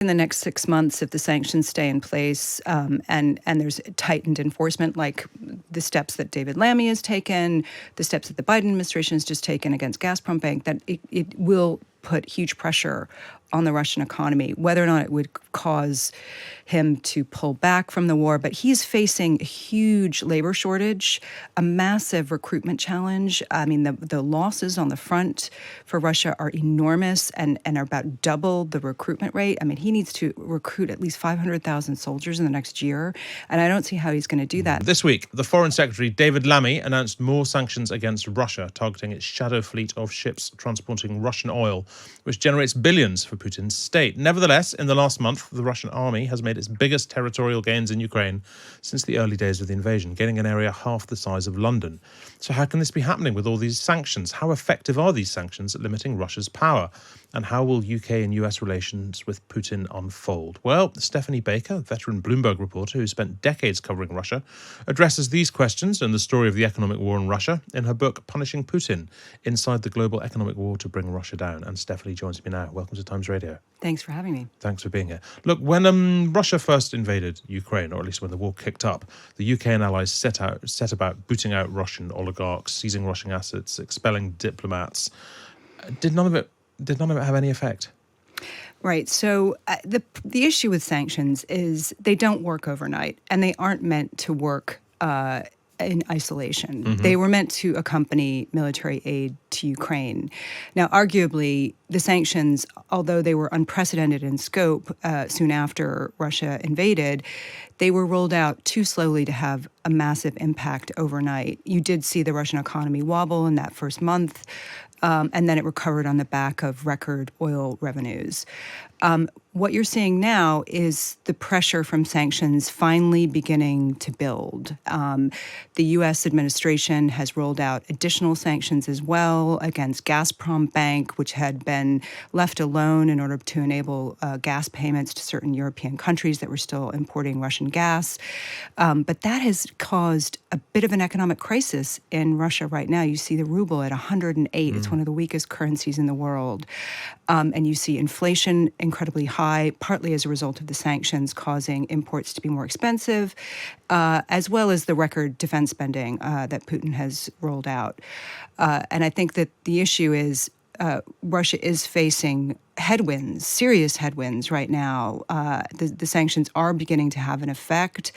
In the next 6 months, if the sanctions stay in place and there's tightened enforcement, like the steps that David Lammy has taken, the steps that the Biden administration has just taken against Gazprom Bank, that it will put huge pressure on the Russian economy, whether or not it would cause him to pull back from the war. But he's facing a huge labor shortage, a massive recruitment challenge. I mean, the losses on the front for Russia are enormous and are about double the recruitment rate. I mean, he needs to recruit at least 500,000 soldiers in the next year, and I don't see how he's going to do that. This week, the Foreign Secretary, David Lammy, announced more sanctions against Russia, targeting its shadow fleet of ships transporting Russian oil, which generates billions for Putin's state. Nevertheless, in the last month, the Russian army has made its biggest territorial gains in Ukraine since the early days of the invasion, gaining an area half the size of London. So how can this be happening with all these sanctions? How effective are these sanctions at limiting Russia's power? And how will UK and US relations with Putin unfold? Well, Stephanie Baker, veteran Bloomberg reporter who spent decades covering Russia, addresses these questions and the story of the economic war in Russia in her book, Punishing Putin, Inside the Global Economic War to Bring Russia Down. And Stephanie joins me now. Welcome to Times Radio. Thanks for having me. Thanks for being here. Look, when Russia first invaded Ukraine, or at least when the war kicked up, the UK and allies set about booting out Russian oligarchs, seizing Russian assets, expelling diplomats. Did none of it have any effect? Right. So the issue with sanctions is they don't work overnight, and they aren't meant to work in isolation. Mm-hmm. They were meant to accompany military aid to Ukraine. Now, arguably, the sanctions, although they were unprecedented in scope soon after Russia invaded, they were rolled out too slowly to have a massive impact overnight. You did see the Russian economy wobble in that first month, and then it recovered on the back of record oil revenues. What you're seeing now is the pressure from sanctions finally beginning to build. The U.S. administration has rolled out additional sanctions as well against Gazprom Bank, which had been left alone in order to enable gas payments to certain European countries that were still importing Russian gas. But that has caused a bit of an economic crisis in Russia right now. You see the ruble at 108. It's one of the weakest currencies in the world. And you see inflation incredibly high, partly as a result of the sanctions causing imports to be more expensive, as well as the record defense spending that Putin has rolled out. And I think that the issue is Russia is facing headwinds, serious headwinds right now. The sanctions are beginning to have an effect.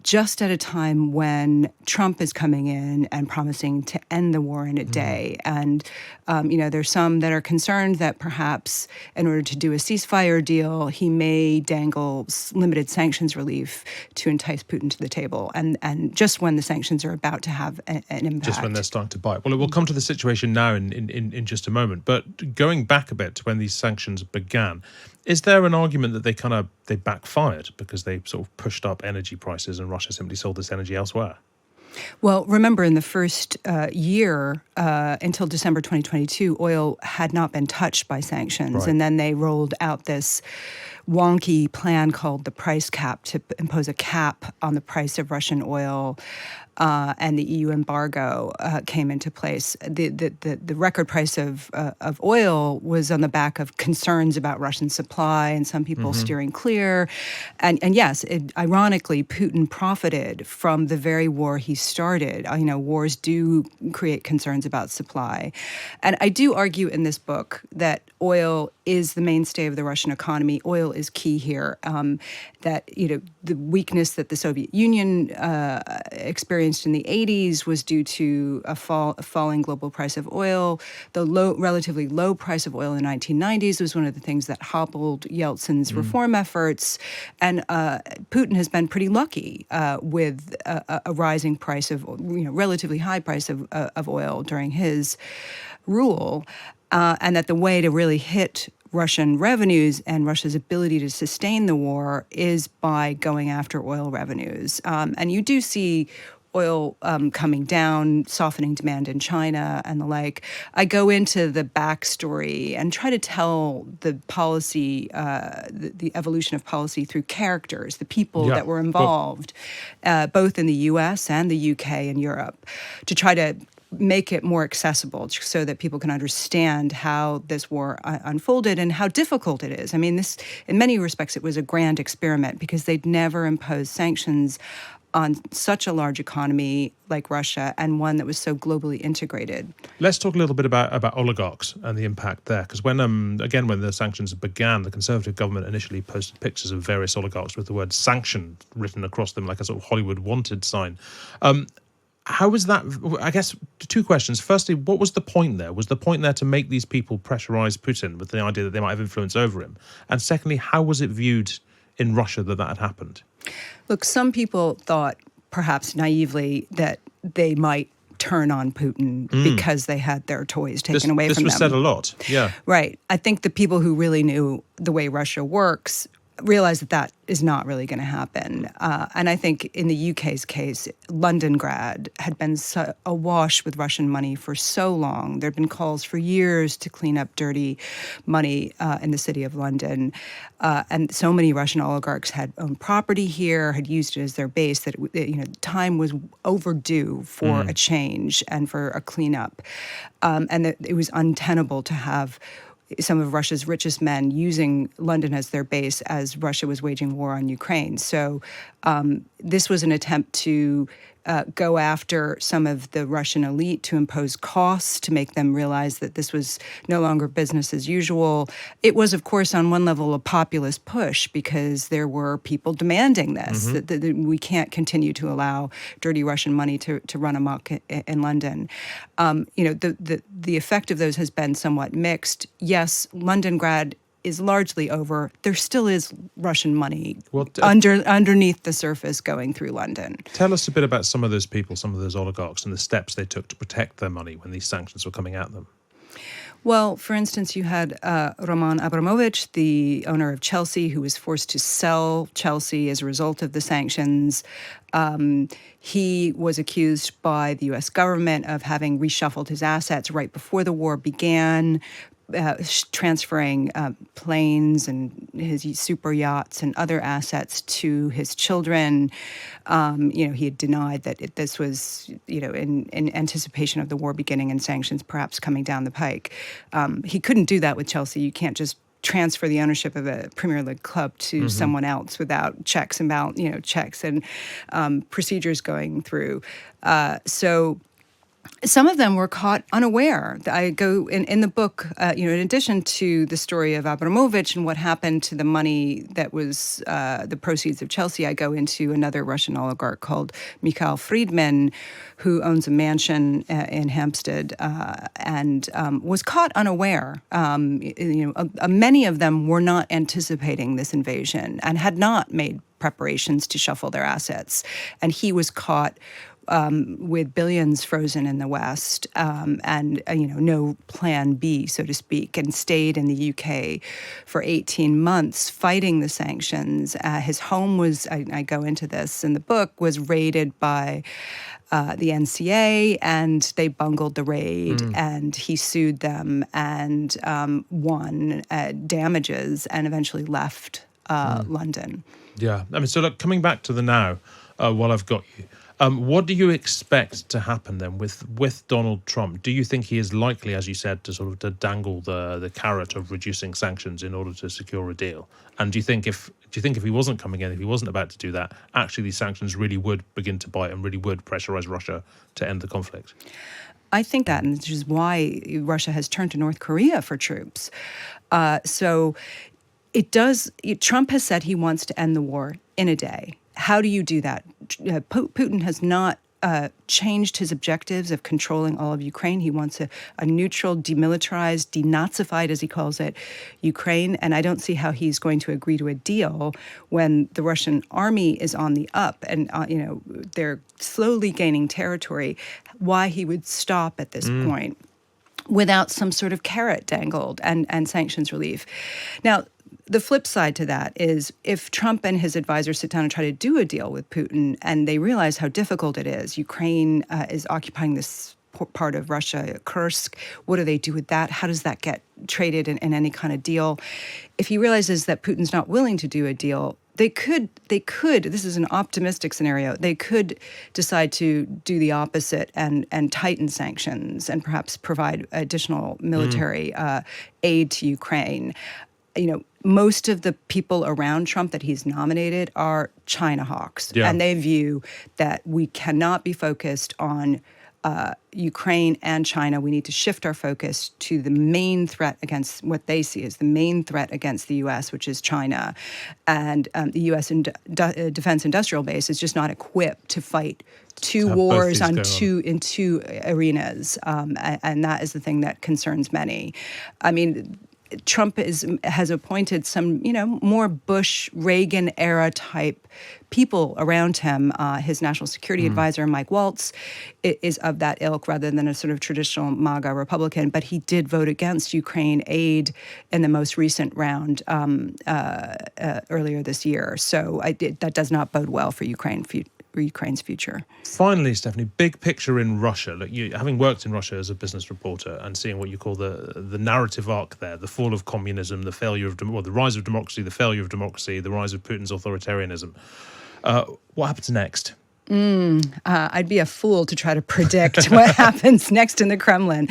Just at a time when Trump is coming in and promising to end the war in a day. And, there's some that are concerned that perhaps in order to do a ceasefire deal, he may dangle limited sanctions relief to entice Putin to the table. And just when the sanctions are about to have an impact. Just when they're starting to bite. Well, it will come to the situation now in just a moment. But going back a bit to when these sanctions began, is there an argument that they backfired because they sort of pushed up energy prices and Russia simply sold this energy elsewhere? Well, remember, in the first year, until December 2022, oil had not been touched by sanctions. Right. And then they rolled out this wonky plan called the price cap to impose a cap on the price of Russian oil. And the EU embargo came into place. The record price of oil was on the back of concerns about Russian supply and some people steering clear. And yes, ironically, Putin profited from the very war he started. Wars do create concerns about supply. And I do argue in this book that oil is the mainstay of the Russian economy. Oil is key here. That the weakness that the Soviet Union experienced in the 80s was due to a falling global price of oil. The relatively low price of oil in the 1990s was one of the things that hobbled Yeltsin's reform efforts. And Putin has been pretty lucky with a rising price of, relatively high price of oil during his rule. And that the way to really hit Russian revenues and Russia's ability to sustain the war is by going after oil revenues. And you do see oil coming down, softening demand in China and the like. I go into the backstory and try to tell the policy, the evolution of policy through characters, the people that were involved, both in the US and the UK and Europe, to try to make it more accessible so that people can understand how this war unfolded and how difficult it is. I mean, this, in many respects, it was a grand experiment because they'd never imposed sanctions on such a large economy like Russia and one that was so globally integrated. Let's talk a little bit about oligarchs and the impact there, because when the sanctions began, the Conservative government initially posted pictures of various oligarchs with the word "sanctioned" written across them, like a sort of Hollywood wanted sign. How was that? I guess two questions. Firstly, what was the point there? Was the point there to make these people pressurize Putin with the idea that they might have influence over him? And secondly, how was it viewed in Russia that had happened? Look, some people thought, perhaps naively, that they might turn on Putin because they had their toys taken away from them. This was said a lot, yeah. Right. I think the people who really knew the way Russia works realize that that is not really going to happen. And I think in the UK's case, London-grad had been awash with Russian money for so long. There had been calls for years to clean up dirty money in the city of London. And so many Russian oligarchs had owned property here, had used it as their base, that time was overdue for a change and for a cleanup. And that it was untenable to have some of Russia's richest men using London as their base as Russia was waging war on Ukraine. So this was an attempt to go after some of the Russian elite, to impose costs, to make them realize that this was no longer business as usual. It was, of course, on one level, a populist push because there were people demanding this, that we can't continue to allow dirty Russian money to run amok in London. The effect of those has been somewhat mixed. Yes, London-grad is largely over. There still is Russian money underneath the surface going through London. Tell us a bit about some of those people, some of those oligarchs, and the steps they took to protect their money when these sanctions were coming at them. Well, for instance, you had Roman Abramovich, the owner of Chelsea, who was forced to sell Chelsea as a result of the sanctions. He was accused by the U.S. government of having reshuffled his assets right before the war began, transferring planes and his super yachts and other assets to his children. He had denied that this was, in anticipation of the war beginning and sanctions perhaps coming down the pike. He couldn't do that with Chelsea. You can't just transfer the ownership of a Premier League club to someone else without checks and procedures going through. So some of them were caught unaware. I go in the book, in addition to the story of Abramovich and what happened to the money that was the proceeds of Chelsea, I go into another Russian oligarch called Mikhail Friedman, who owns a mansion in Hampstead and was caught unaware. Many of them were not anticipating this invasion and had not made preparations to shuffle their assets. And he was caught with billions frozen in the West and no plan B, so to speak, and stayed in the UK for 18 months fighting the sanctions. His home was, I go into this in the book, was raided by the NCA, and they bungled the raid, and he sued them and won damages and eventually left London. Yeah. I mean, so look, coming back to the now, while I've got you, what do you expect to happen then with Donald Trump? Do you think he is likely, as you said, to dangle the carrot of reducing sanctions in order to secure a deal? And do you think if he wasn't coming in, if he wasn't about to do that, actually these sanctions really would begin to bite and really would pressurize Russia to end the conflict? I think that, and which is why Russia has turned to North Korea for troops. So it does. Trump has said he wants to end the war in a day. How do you do that? Putin has not changed his objectives of controlling all of Ukraine. He wants a neutral, demilitarized, denazified, as he calls it, Ukraine. And I don't see how he's going to agree to a deal when the Russian army is on the up and, they're slowly gaining territory. Why he would stop at this point without some sort of carrot dangled and sanctions relief. Now, the flip side to that is if Trump and his advisors sit down and try to do a deal with Putin and they realize how difficult it is, Ukraine is occupying this part of Russia, Kursk. What do they do with that? How does that get traded in any kind of deal? If he realizes that Putin's not willing to do a deal, they could, this is an optimistic scenario, they could decide to do the opposite and tighten sanctions and perhaps provide additional military aid to Ukraine. Most of the people around Trump that he's nominated are China hawks. Yeah. And they view that we cannot be focused on Ukraine and China. We need to shift our focus to the main threat against what they see as the main threat against the U.S., which is China. And the U.S. defense industrial base is just not equipped to fight two wars in two arenas. And that is the thing that concerns many. I mean, Trump has appointed some, more Bush, Reagan era type people around him. His national security advisor, Mike Waltz, is of that ilk rather than a sort of traditional MAGA Republican. But he did vote against Ukraine aid in the most recent round earlier this year. So that does not bode well for Ukraine's future. Finally, Stephanie, big picture in Russia. Look, you having worked in Russia as a business reporter and seeing what you call the narrative arc there, the fall of communism, the failure of the rise of democracy, the failure of democracy, the rise of Putin's authoritarianism. What happens next? I'd be a fool to try to predict what happens next in the Kremlin.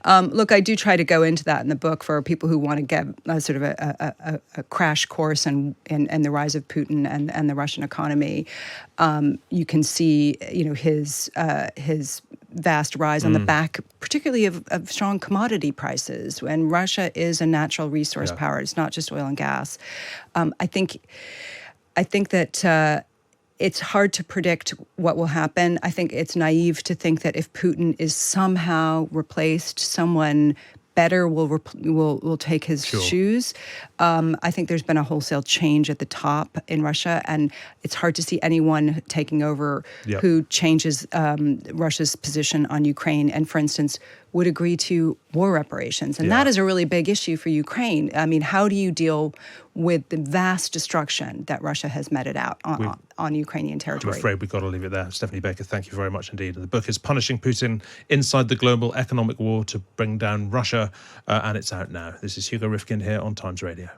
Look, I do try to go into that in the book for people who want to get sort of a crash course in the rise of Putin and the Russian economy. You can see, his vast rise on the back, particularly of strong commodity prices. When Russia is a natural resource power, it's not just oil and gas. I think that. It's hard to predict what will happen. I think it's naive to think that if Putin is somehow replaced, someone better will take his shoes. I think there's been a wholesale change at the top in Russia, and it's hard to see anyone taking over who changes Russia's position on Ukraine and, for instance, would agree to war reparations. And that is a really big issue for Ukraine. I mean, how do you deal with the vast destruction that Russia has meted out on Ukrainian territory? I'm afraid we've got to leave it there. Stephanie Baker, thank you very much indeed. The book is Punishing Putin Inside the Global Economic War to Bring Down Russia, and it's out now. This is Hugo Rifkin here on Times Radio.